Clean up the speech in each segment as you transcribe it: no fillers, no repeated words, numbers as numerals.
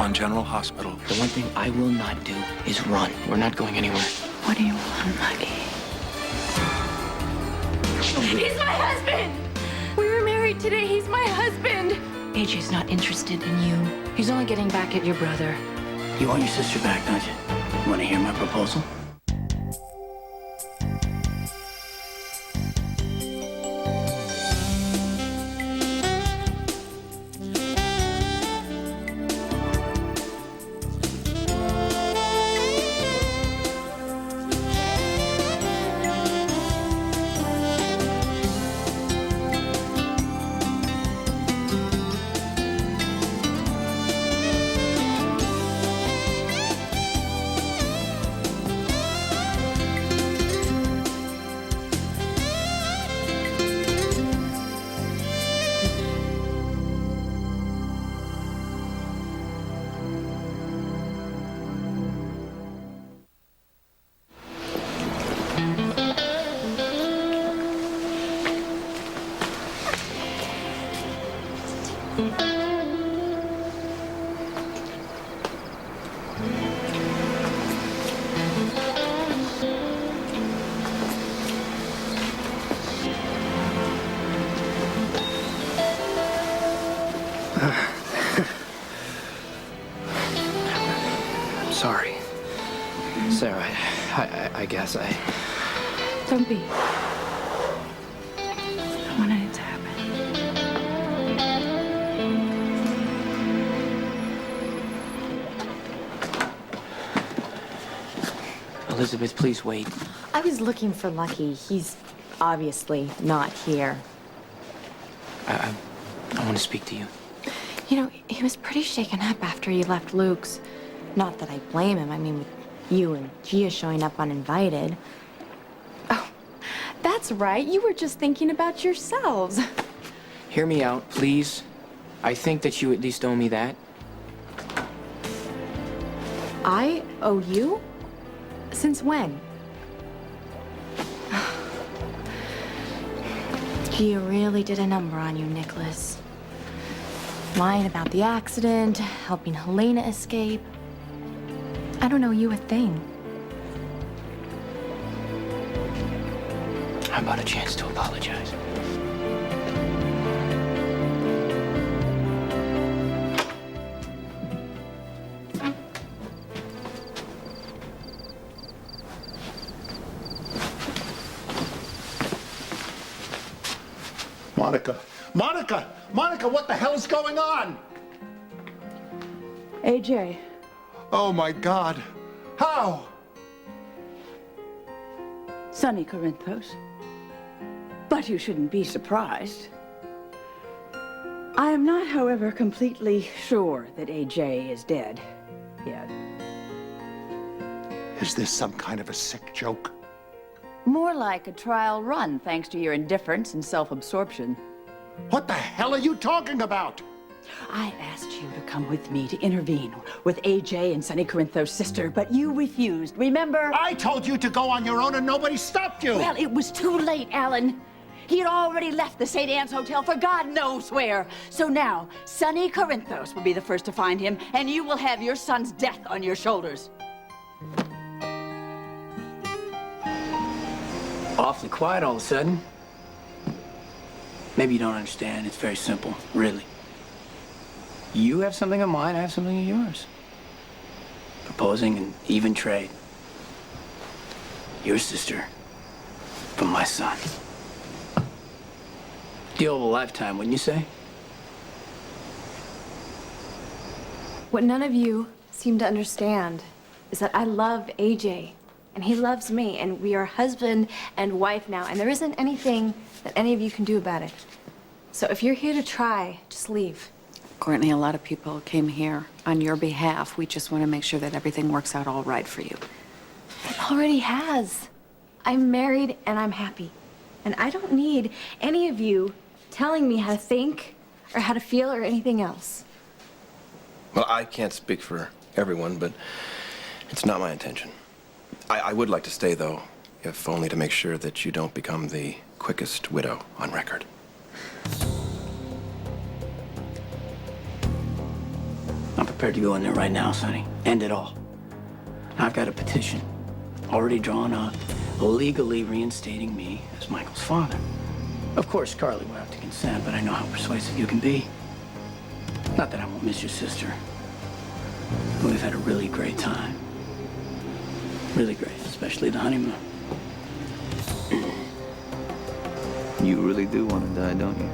on General Hospital. The one thing I will not do is run. We're not going anywhere. What do you want, Lucky? He's my husband! We were married today. He's my husband. AJ's not interested in you. He's only getting back at your brother. You want your sister back, don't you? Want to hear my proposal? I'm sorry. Sarah, I guess I... Don't be. I wanted it to happen. Elizabeth, please wait. I was looking for Lucky. He's obviously not here. I want to speak to you. You know, he was pretty shaken up after he left Luke's. Not that I blame him. I mean, with you and Gia showing up uninvited. Oh, that's right. You were just thinking about yourselves. Hear me out, please. I think that you at least owe me that. I owe you? Since when? Gia really did a number on you, Nicholas. Lying about the accident, helping Helena escape. I don't owe you a thing. How about a chance to apologize? Monica! Monica! Monica, what the hell is going on? AJ. Oh, my God. How? Sonny Corinthos. But you shouldn't be surprised. I am not, however, completely sure that AJ is dead yet. Is this some kind of a sick joke? More like a trial run, thanks to your indifference and self-absorption. What the hell are you talking about? I asked you to come with me to intervene with AJ and Sonny Corinthos' sister, but you refused, remember? I told you to go on your own and nobody stopped you! Well, it was too late, Alan. He had already left the St. Anne's Hotel for God knows where. So now, Sonny Corinthos will be the first to find him, and you will have your son's death on your shoulders. Awfully quiet all of a sudden. Maybe you don't understand. It's very simple, really. You have something of mine, I have something of yours. Proposing an even trade. Your sister from my son. Deal of a lifetime, wouldn't you say? What none of you seem to understand is that I love AJ, and he loves me, and we are husband and wife now, and there isn't anything that any of you can do about it. So if you're here to try, just leave. Courtney, a lot of people came here on your behalf. We just want to make sure that everything works out all right for you. It already has. I'm married and I'm happy. And I don't need any of you telling me how to think or how to feel or anything else. Well, I can't speak for everyone, but it's not my intention. I would like to stay, though, if only to make sure that you don't become the quickest widow on record. I'm prepared to go in there right now, Sonny. End it all. I've got a petition already drawn up, legally reinstating me as Michael's father. Of course, Carly will have to consent, but I know how persuasive you can be. Not that I won't miss your sister. But we've had a really great time. Really great, especially the honeymoon. You really do want to die, don't you?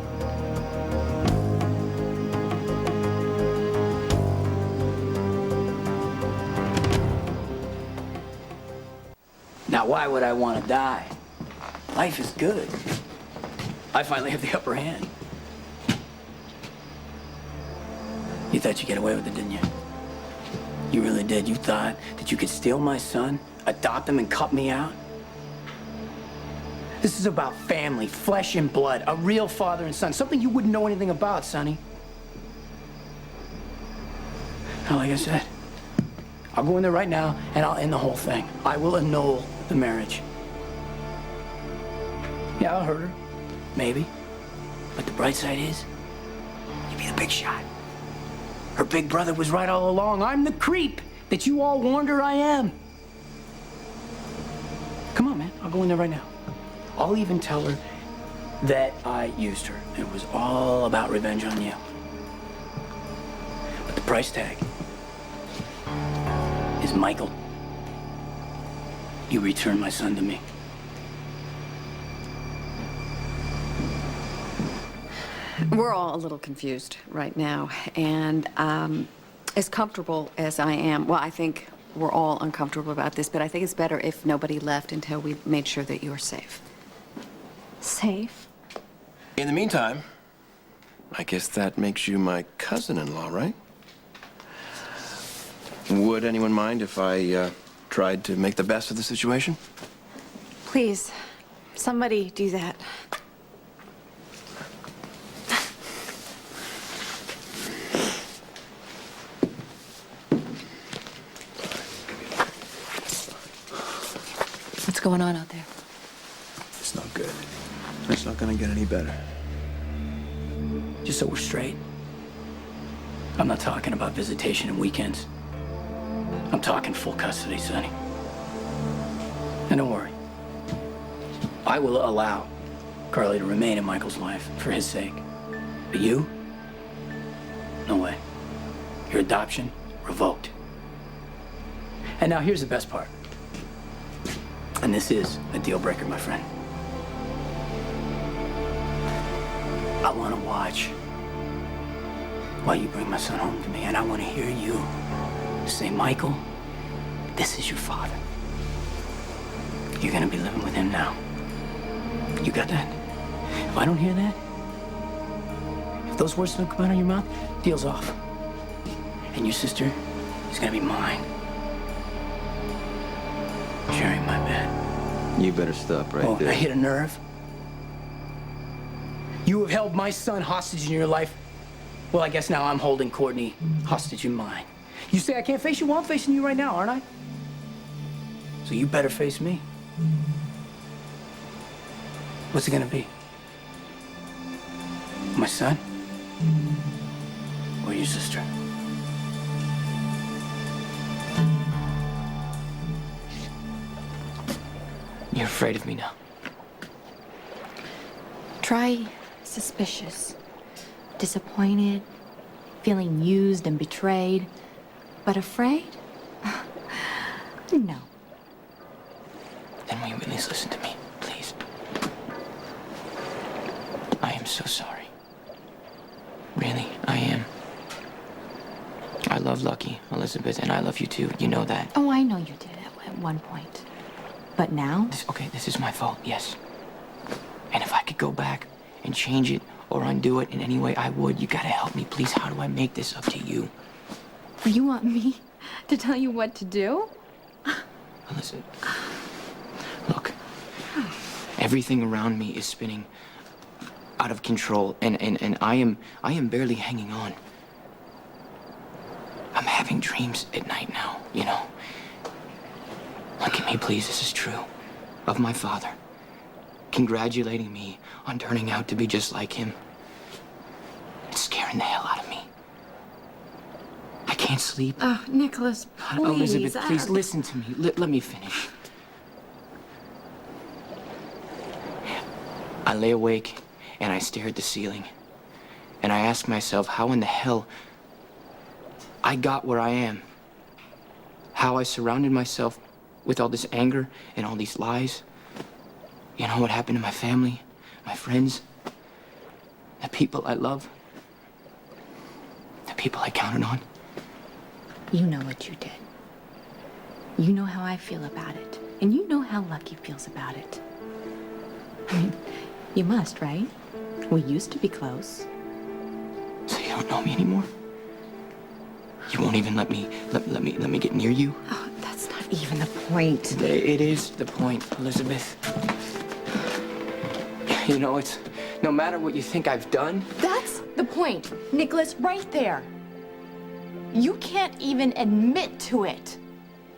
Now, why would I want to die? Life is good. I finally have the upper hand. You thought you'd get away with it, didn't you? You really did. You thought that you could steal my son, adopt him, and cut me out? This is about family, flesh and blood, a real father and son, something you wouldn't know anything about, Sonny. Now, like I said, I'll go in there right now and I'll end the whole thing. I will annul the marriage. Yeah, I'll hurt her. Maybe. But the bright side is, you'll be the big shot. Her big brother was right all along. I'm the creep that you all warned her I am. Come on, man. I'll go in there right now. I'll even tell her that I used her. It was all about revenge on you. But the price tag is Michael. You return my son to me. We're all a little confused right now, and as comfortable as I am, well, I think we're all uncomfortable about this, but I think it's better if nobody left until we made sure that you're safe. Safe? In the meantime, I guess that makes you my cousin-in-law, right? Would anyone mind if I tried to make the best of the situation? Please, somebody do that. What's going on out there? It's not good. It's not gonna get any better. Just so we're straight. I'm not talking about visitation and weekends. I'm talking full custody, Sonny. And don't worry. I will allow Carly to remain in Michael's life for his sake. But you? No way. Your adoption revoked. And now here's the best part. And this is a deal breaker, my friend. I want to watch while you bring my son home to me, and I want to hear you say, Michael, this is your father. You're gonna be living with him now. You got that? If I don't hear that, if those words don't come out of your mouth, deal's off. And your sister is gonna be mine. Sharing my bed. You better stop right there. I hit a nerve. You have held my son hostage in your life. Well, I guess now I'm holding Courtney hostage in mine. You say I can't face you? Well, I'm facing you right now, aren't I? So you better face me. What's it gonna be? My son? Or your sister? You're afraid of me now. Try suspicious, disappointed, feeling used and betrayed, but afraid? No. Then will you at least listen to me, please? I am so sorry. Really, I am. I love Lucky, Elizabeth, and I love you too. You know that. Oh, I know you did at one point. But now? This is my fault, yes. And if I could go back and change it or undo it in any way, I would. You gotta help me, please. How do I make this up to you? You want me to tell you what to do? Listen, look, everything around me is spinning out of control, and I am barely hanging on. I'm having dreams at night now, you know. Look at me, please, this is true. Of my father, congratulating me on turning out to be just like him. It's scaring the hell out of me. I can't sleep. Oh, Nicholas, please. Elizabeth, please listen to me. Let me finish. I lay awake and I stare at the ceiling. And I ask myself how in the hell I got where I am. How I surrounded myself with all this anger and all these lies. You know what happened to my family, my friends, the people I love, the people I counted on. You know what you did. You know how I feel about it. And you know how Lucky feels about it. I mean, you must, right? We used to be close. So you don't know me anymore? You won't even let me get near you? Oh, that's not even the point. It is the point, Elizabeth. You know, it's no matter what you think I've done. That's the point, Nicholas, right there. You can't even admit to it.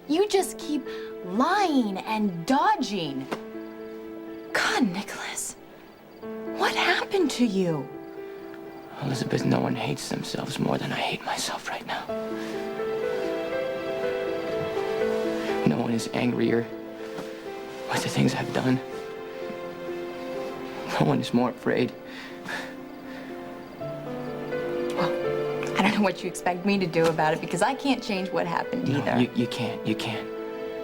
You just keep lying and dodging. God, Nicholas, what happened to you? Elizabeth, no one hates themselves more than I hate myself right now. No one is angrier with the things I've done. No one is more afraid. Well, I don't know what you expect me to do about it because I can't change what happened either. No, you can't. You can't.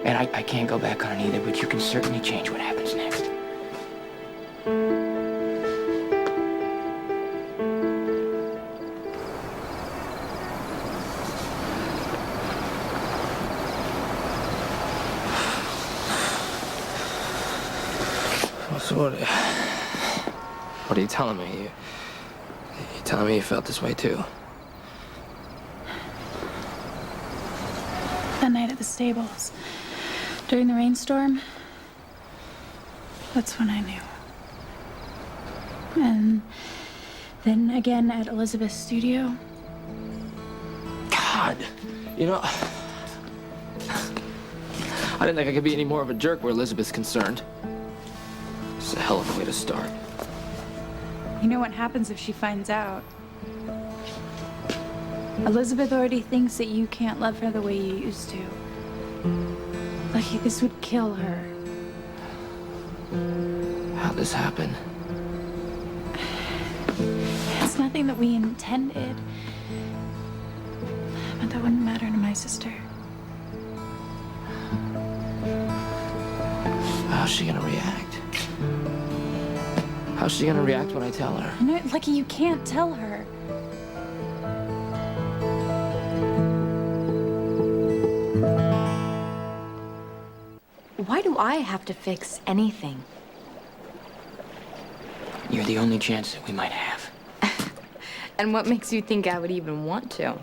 And I can't go back on it either, but you can certainly change what happens next. So what are you telling me? You telling me you felt this way too? That night at the stables, during the rainstorm, that's when I knew. And then again at Elizabeth's studio. God, you know, I didn't think I could be any more of a jerk where Elizabeth's concerned. It's a hell of a way to start. You know what happens if she finds out? Elizabeth already thinks that you can't love her the way you used to. Like, this would kill her. How'd this happen? It's nothing that we intended. But that wouldn't matter to my sister. How's she gonna react? How's she gonna react when I tell her? No, Lucky, you can't tell her. Why do I have to fix anything? You're the only chance that we might have. And what makes you think I would even want to?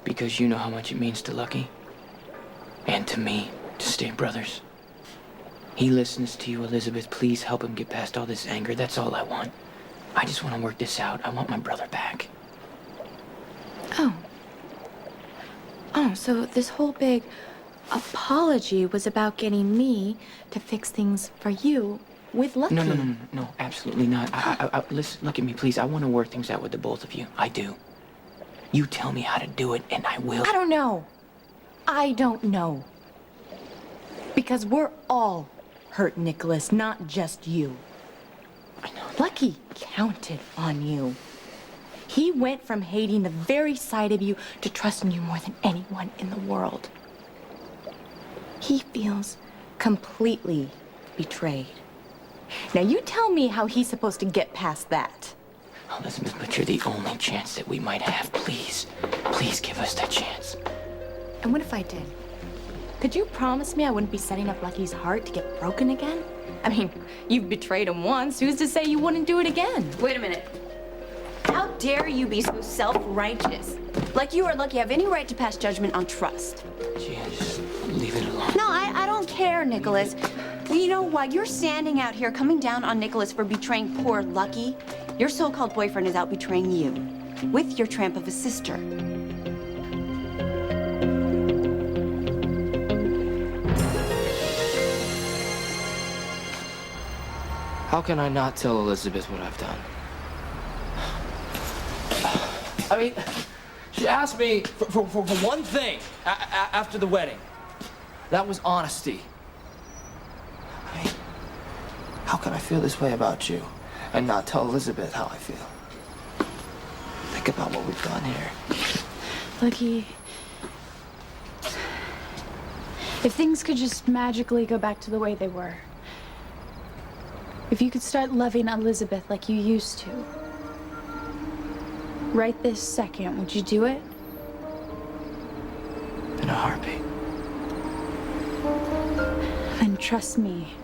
Because you know how much it means to Lucky. And to me, to stay brothers. He listens to you, Elizabeth. Please help him get past all this anger. That's all I want. I just want to work this out. I want my brother back. Oh. Oh, so this whole big apology was about getting me to fix things for you with Lucky. No, absolutely not. Listen, look at me, please. I want to work things out with the both of you. I do. You tell me how to do it, and I will. I don't know. I don't know. Because we're all hurt, Nicholas, not just you. I know. Lucky counted on you. He went from hating the very sight of you to trusting you more than anyone in the world. He feels completely betrayed. Now you tell me how he's supposed to get past that. Elizabeth, but you're the only chance that we might have. Please, please give us that chance. And what if I did? Could you promise me I wouldn't be setting up Lucky's heart to get broken again? I mean, you've betrayed him once. Who's to say you wouldn't do it again? Wait a minute. How dare you be so self-righteous? Like you or Lucky have any right to pass judgment on trust. Gee, just leave it alone. No, I don't care, Nicholas. Well, you know, while you're standing out here coming down on Nicholas for betraying poor Lucky, your so-called boyfriend is out betraying you with your tramp of a sister. How can I not tell Elizabeth what I've done? I mean, She asked me for one thing after the wedding. That was honesty. I mean, how can I feel this way about you and not tell Elizabeth how I feel? Think about what we've done here. Lucky. If things could just magically go back to the way they were. If you could start loving Elizabeth like you used to. Right this second, would you do it? In a heartbeat. Then trust me.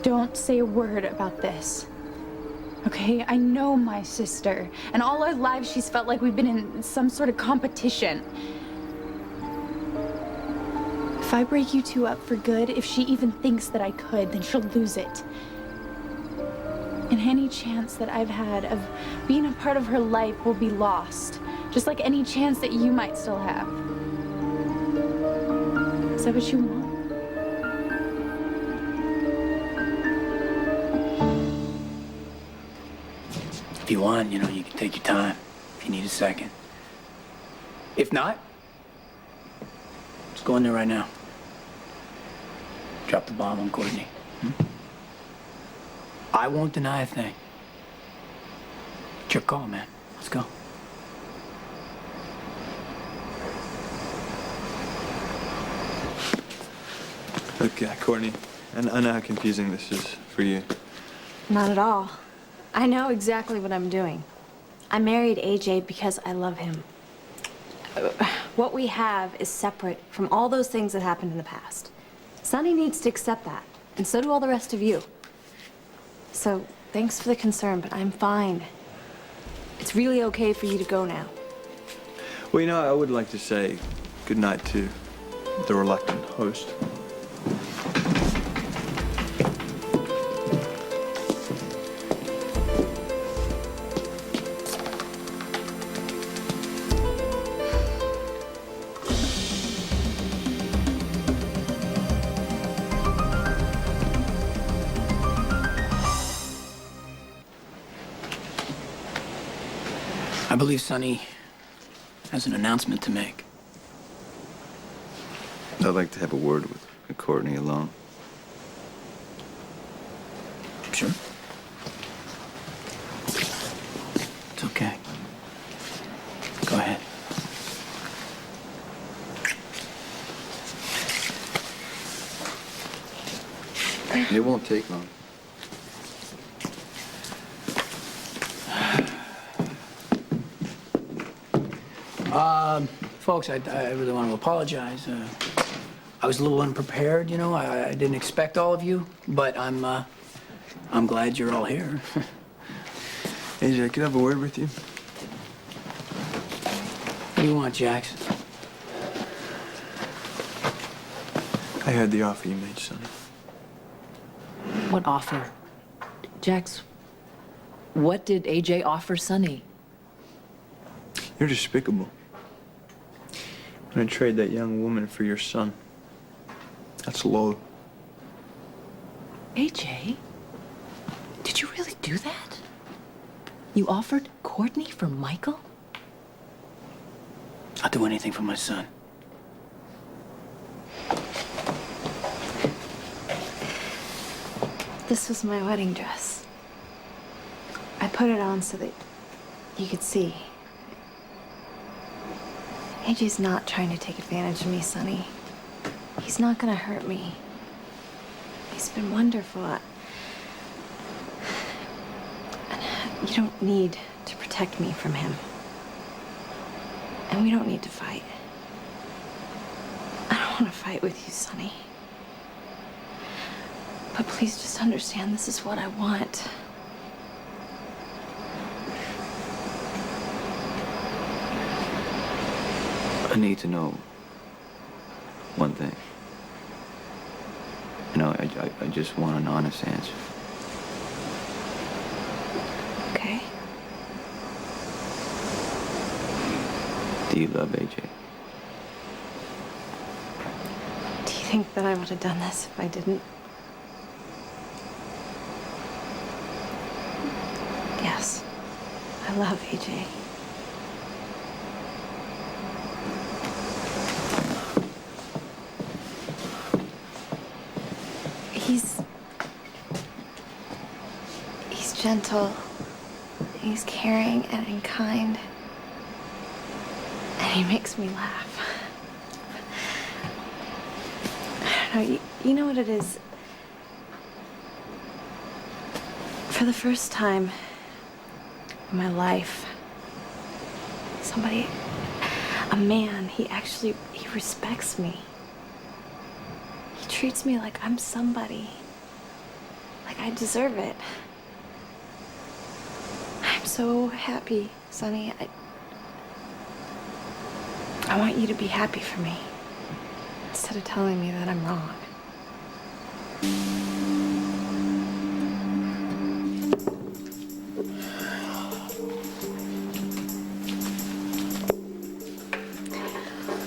Don't say a word about this. Okay? I know my sister. And all our lives she's felt like we've been in some sort of competition. If I break you two up for good, if she even thinks that I could, then she'll lose it. And any chance that I've had of being a part of her life will be lost. Just like any chance that you might still have. Is that what you want? If you want, you know, you can take your time if you need a second. If not, let's go in there right now. Drop the bomb on Courtney. I won't deny a thing. It's your call, man. Let's go. Look, Courtney, I know how confusing this is for you. Not at all. I know exactly what I'm doing. I married AJ because I love him. What we have is separate from all those things that happened in the past. Sonny needs to accept that, and so do all the rest of you. So, thanks for the concern, but I'm fine. It's really okay for you to go now. Well, you know, I would like to say goodnight to the reluctant host. I believe Sonny has an announcement to make. I'd like to have a word with Courtney alone. Sure. It's okay. Go ahead. It won't take long. Folks, I really want to apologize. I was a little unprepared, you know. I didn't expect all of you, but I'm glad you're all here. AJ, I could have a word with you. What do you want, Jax? I heard the offer you made, Sonny. What offer? Jax, what did AJ offer Sonny? You're despicable. I'm gonna trade that young woman for your son. That's low. AJ? Did you really do that? You offered Courtney for Michael? I'll do anything for my son. This was my wedding dress. I put it on so that you could see. AJ's not trying to take advantage of me, Sonny. He's not gonna hurt me. He's been wonderful. You don't need to protect me from him. And we don't need to fight. I don't want to fight with you, Sonny. But please just understand this is what I want. I need to know one thing. You know, I just want an honest answer. Okay? Do you love AJ? Do you think that I would have done this if I didn't? Yes. I love AJ. He's gentle. He's caring and kind. And he makes me laugh. I don't know, you know what it is? For the first time in my life, a man, he respects me. He treats me like I'm somebody. Like I deserve it. I'm so happy, Sonny. I want you to be happy for me, instead of telling me that I'm wrong.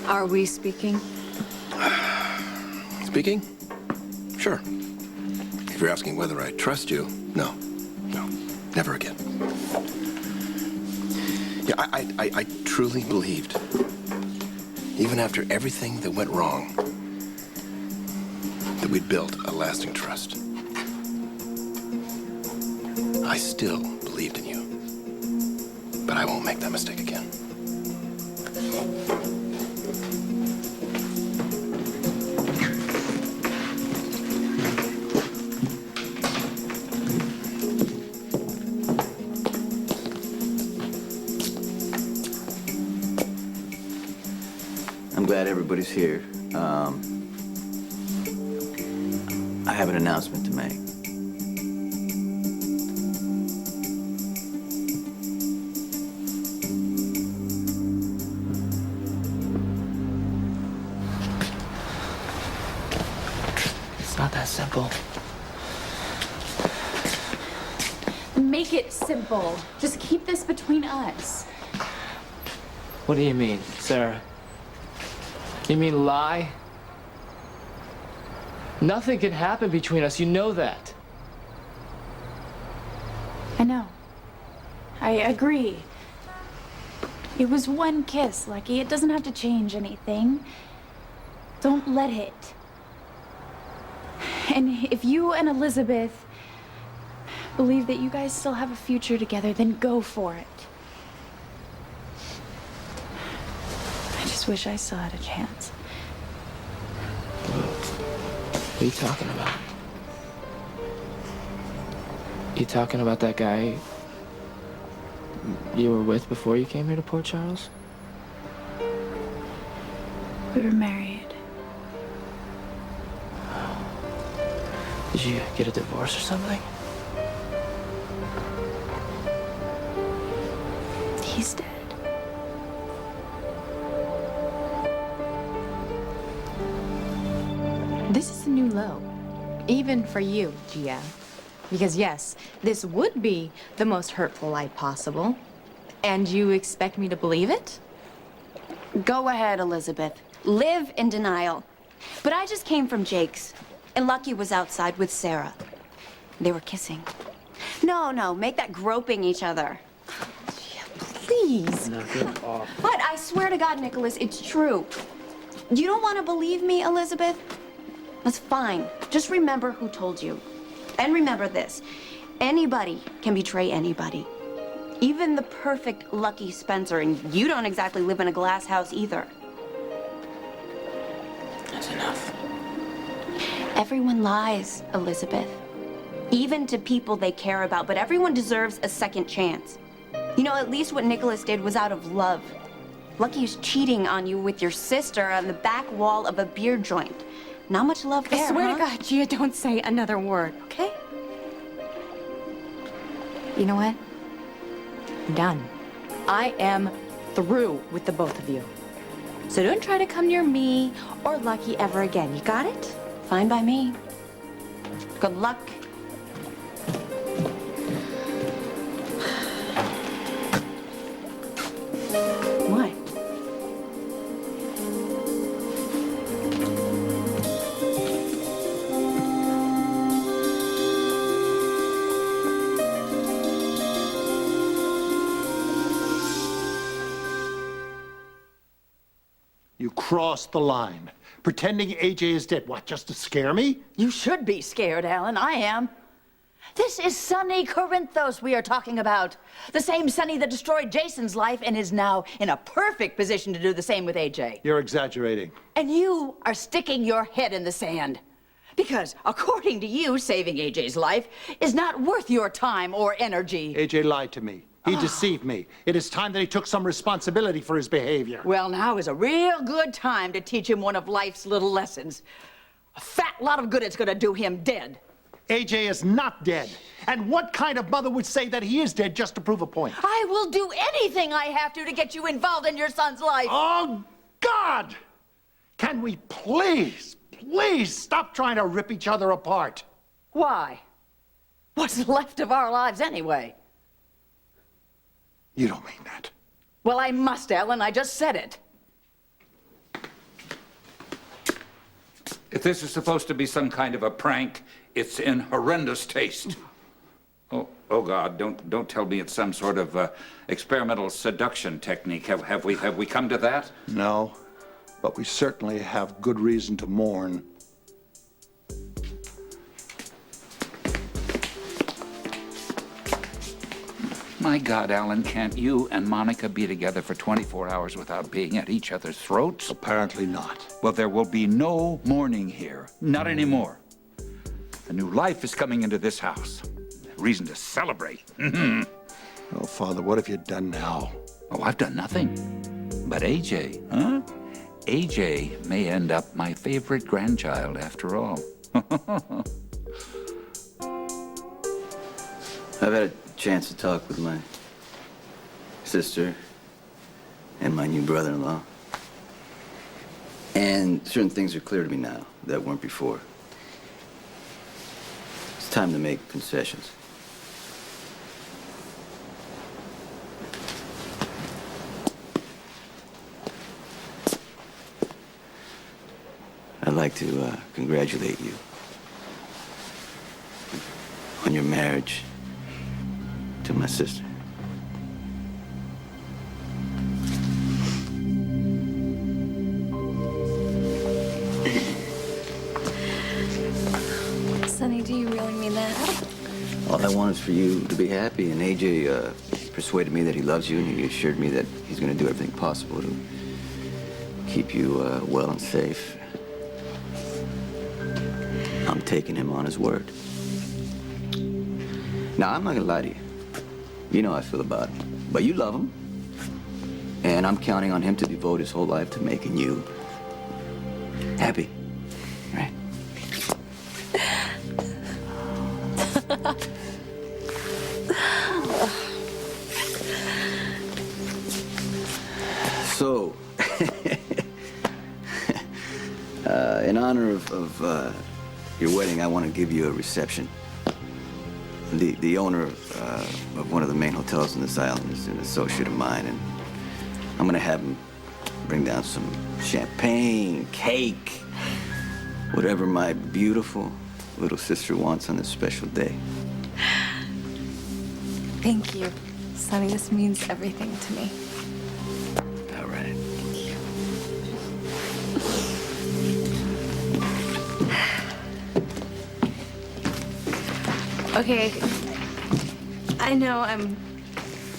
Are we speaking? Speaking? Sure. If you're asking whether I trust you, no. No. Never again. Yeah, I truly believed, even after everything that went wrong, that we'd built a lasting trust. I still believed in you, but I won't make that mistake again. I'm glad everybody's here. I have an announcement to make. It's not that simple. Make it simple. Just keep this between us. What do you mean, Sarah? You mean lie? Nothing can happen between us, you know that. I know. I agree. It was one kiss, Lucky. It doesn't have to change anything. Don't let it. And if you and Elizabeth believe that you guys still have a future together, then go for it. I just wish I still had a chance. What are you talking about? You talking about that guy you were with before you came here to Port Charles? We were married. Did you get a divorce or something? He's dead. This is a new low, even for you, Gia. Because yes, this would be the most hurtful lie possible. And you expect me to believe it? Go ahead, Elizabeth. Live in denial. But I just came from Jake's, and Lucky was outside with Sarah. They were kissing. No, make that groping each other. Please. But I swear to God, Nicholas, it's true. You don't want to believe me, Elizabeth? That's fine. Just remember who told you. And remember this. Anybody can betray anybody. Even the perfect Lucky Spencer, and you don't exactly live in a glass house either. That's enough. Everyone lies, Elizabeth. Even to people they care about, but everyone deserves a second chance. You know, at least what Nicholas did was out of love. Lucky's cheating on you with your sister on the back wall of a beer joint. Not much love there, I swear huh? to God, Gia, don't say another word, okay? You know what? I'm done. I am through with the both of you. So don't try to come near me or Lucky ever again. You got it? Fine by me. Good luck. What? You crossed the line. pretending AJ is dead. What, just to scare me? You should be scared, Alan. I am. This is Sonny Corinthos we are talking about. The same Sonny that destroyed Jason's life and is now in a perfect position to do the same with AJ. You're exaggerating. And you are sticking your head in the sand. Because, according to you, saving AJ's life is not worth your time or energy. AJ lied to me. He deceived me. It is time that he took some responsibility for his behavior. Well, now is a real good time to teach him one of life's little lessons. A fat lot of good it's gonna do him dead. AJ is not dead. And what kind of mother would say that he is dead just to prove a point? I will do anything I have to get you involved in your son's life. Oh, God! Can we please stop trying to rip each other apart? Why? What's left of our lives anyway? You don't mean that. Well, I must, Ellen. I just said it. If this is supposed to be some kind of a prank, it's in horrendous taste. Oh God! Don't tell me it's some sort of experimental seduction technique. Have we come to that? No, but we certainly have good reason to mourn. My God, Alan, can't you and Monica be together for 24 hours without being at each other's throats? Apparently not. Well, there will be no mourning here. Not anymore. A new life is coming into this house. Reason to celebrate. Oh, Father, what have you done now? Oh, I've done nothing. But AJ, huh? AJ may end up my favorite grandchild after all. I've had a chance to talk with my sister and my new brother-in-law. And certain things are clear to me now that weren't before. It's time to make concessions. I'd like to congratulate you on your marriage to my sister. Sonny, do you really mean that? All I want is for you to be happy, and AJ persuaded me that he loves you, and he assured me that he's going to do everything possible to keep you well and safe. I'm taking him on his word. Now, I'm not going to lie to you. You know how I feel about him. But you love him. And I'm counting on him to devote his whole life to making you happy. Right? So, in honor of your wedding, I want to give you a reception. The owner of one of the main hotels on this island is an associate of mine, and I'm gonna have him bring down some champagne, cake, whatever my beautiful little sister wants on this special day. Thank you, Sonny. This means everything to me. All right. Okay, I know I'm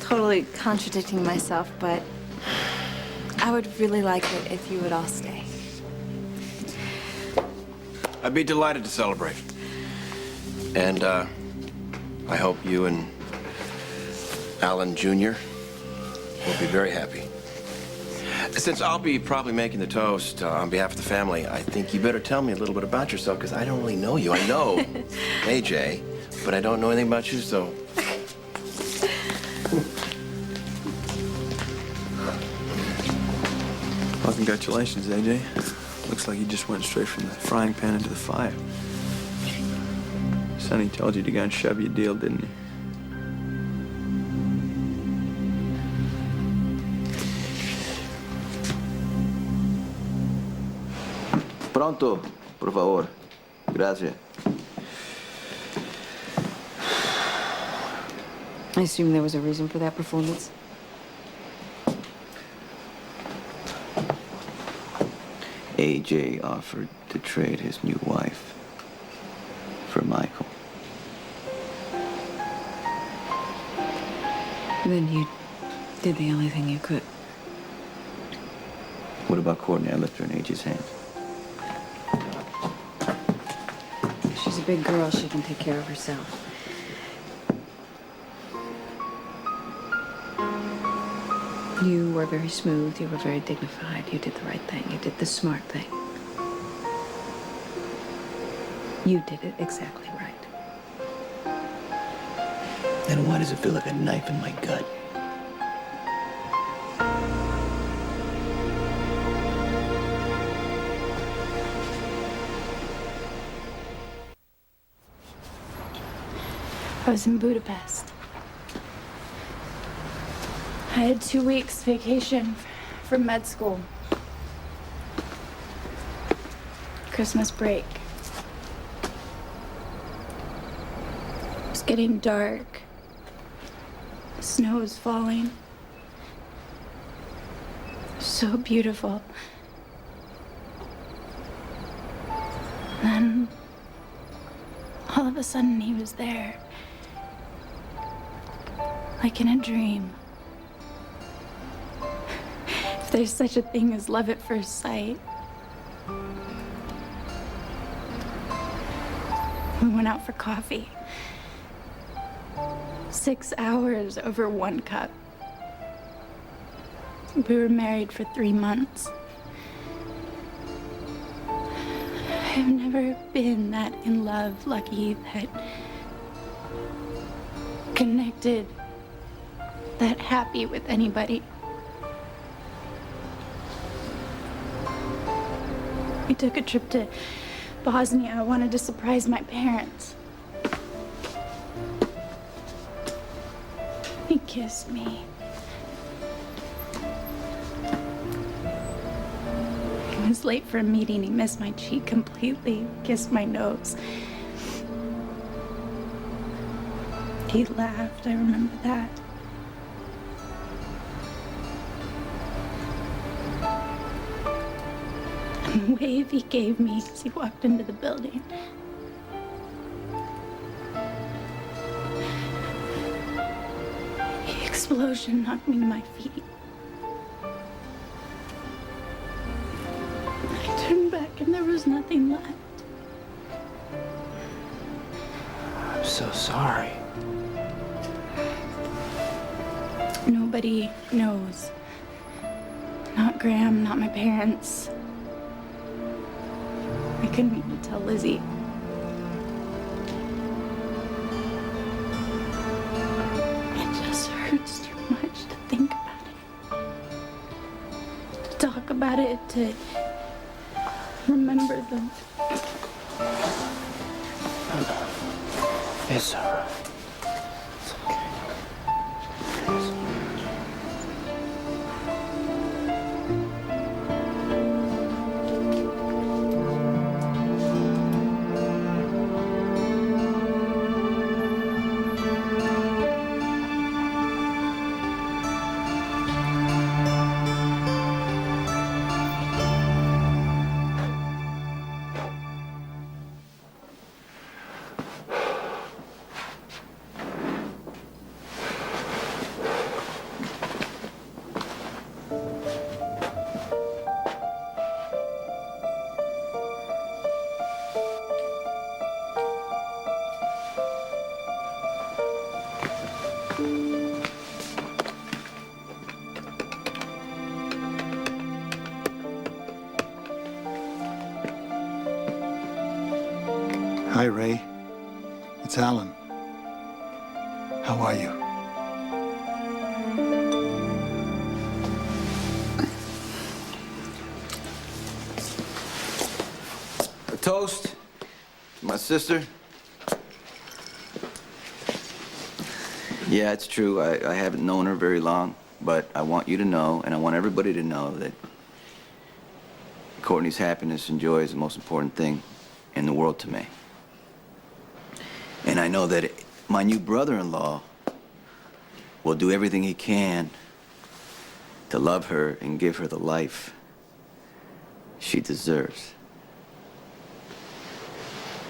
totally contradicting myself, but I would really like it if you would all stay. I'd be delighted to celebrate. And I hope you and Alan Jr. will be very happy. Since I'll be probably making the toast on behalf of the family, I think you better tell me a little bit about yourself, because I don't really know you. I know AJ, but I don't know anything about you, so... Well, congratulations, AJ. Looks like you just went straight from the frying pan into the fire. Sonny told you to go and shove your deal, didn't he? Pronto, por favor. Gracias. I assume there was a reason for that performance. AJ offered to trade his new wife for Michael. Then you did the only thing you could. What about Courtney? I left her in AJ's hands. She's a big girl. She can take care of herself. You were very smooth. You were very dignified. You did the right thing. You did the smart thing. You did it exactly right. Then why does it feel like a knife in my gut? I was in Budapest. I had 2 weeks vacation from med school. Christmas break. It was getting dark. The snow was falling. So beautiful. Then, all of a sudden, he was there. Like in a dream. If there's such a thing as love at first sight. We went out for coffee. 6 hours over 1 cup. We were married for 3 months. I've never been that in love, lucky, that connected, that happy with anybody. We took a trip to Bosnia. I wanted to surprise my parents. He kissed me. He was late for a meeting. He missed my cheek completely, kissed my nose. He laughed. I remember that. And the wave he gave me as he walked into the building. The explosion knocked me to my feet. I turned back and there was nothing left. I'm so sorry. Nobody knows. Not Graham, not my parents. I couldn't even tell Lizzie. It just hurts too much to think about it. To talk about it, to remember them. It's all right. It's okay. Hi, Ray. It's Alan. How are you? A toast to my sister. Yeah, it's true. I haven't known her very long, but I want you to know, and I want everybody to know, that Courtney's happiness and joy is the most important thing in the world to me. And I know that my new brother-in-law will do everything he can to love her and give her the life she deserves.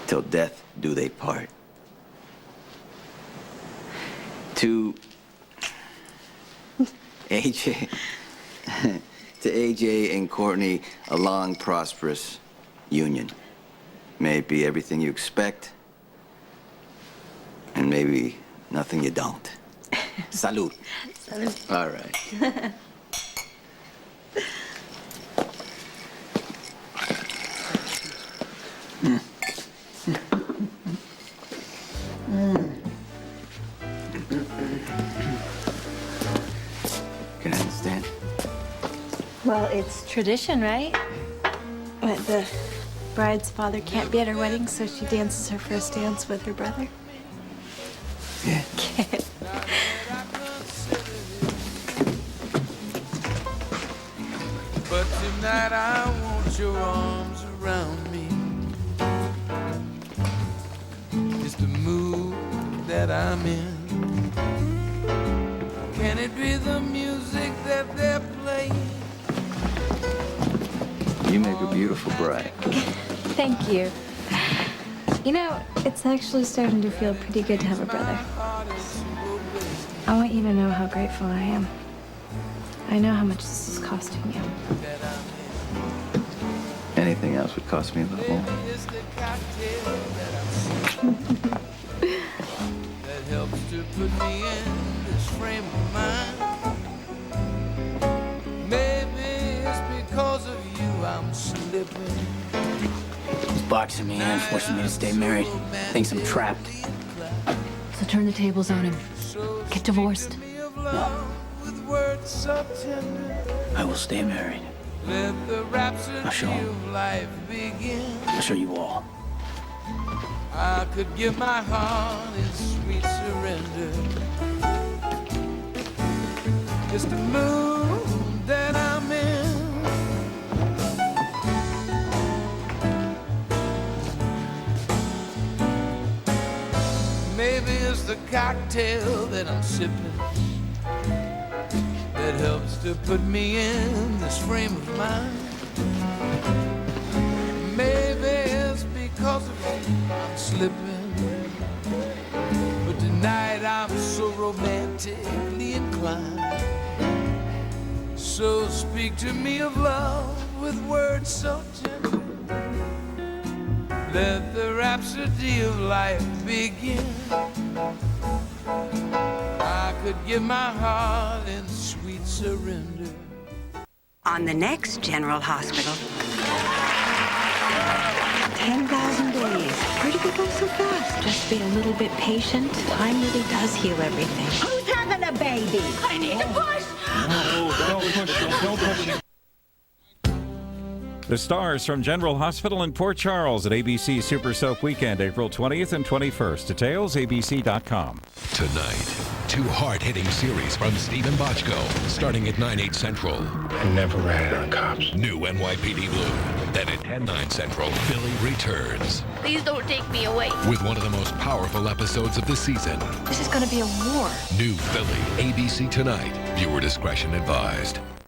Till death do they part. To AJ, to AJ and Courtney, a long, prosperous union. May it be everything you expect, and maybe nothing you don't. Salud. Salud. All right. Can I understand? Well, it's tradition, right? But the bride's father can't be at her wedding, so she dances her first dance with her brother. Yeah. But tonight I want your arms around me. It's the mood that I'm in. Can it be the music that they're playing? You make a beautiful bride. Thank you. You know, it's actually starting to feel pretty good to have a brother. I want you to know how grateful I am. I know how much this is costing you. Anything else would cost me a little more. That helps to put me in this frame of mind. Maybe it's because of you I'm slipping. He's boxing me in, forcing me to stay married. Thinks I'm trapped. So turn the tables on him. Get divorced. No. Words so tender. I will stay married. Let the I'll show rhapsody him. of life begin. I'll show you all. I could give my heart in sweet surrender. It's the mood that I'm in. Maybe it's the cocktail that I'm sipping that helps to put me in this frame of mind. Maybe it's because of you I'm slipping, but tonight I'm so romantically inclined. So speak to me of love with words so tender. Let the rhapsody of life begin. I could give my heart in sweet surrender. On the next General Hospital. 10,000 days. Where did we go so fast? Just be a little bit patient. Time really does heal everything. Who's having a baby? I need to push. The stars from General Hospital in Port Charles at ABC Super Soap Weekend, April 20th and 21st. Details, abc.com. Tonight, two hard-hitting series from Stephen Bochco, starting at 9/8 Central. I never ran on cops. New NYPD Blue. Then at 10/9 Central, Billy returns. Please don't take me away. With one of the most powerful episodes of the season. This is gonna be a war. New Philly, ABC Tonight. Viewer discretion advised.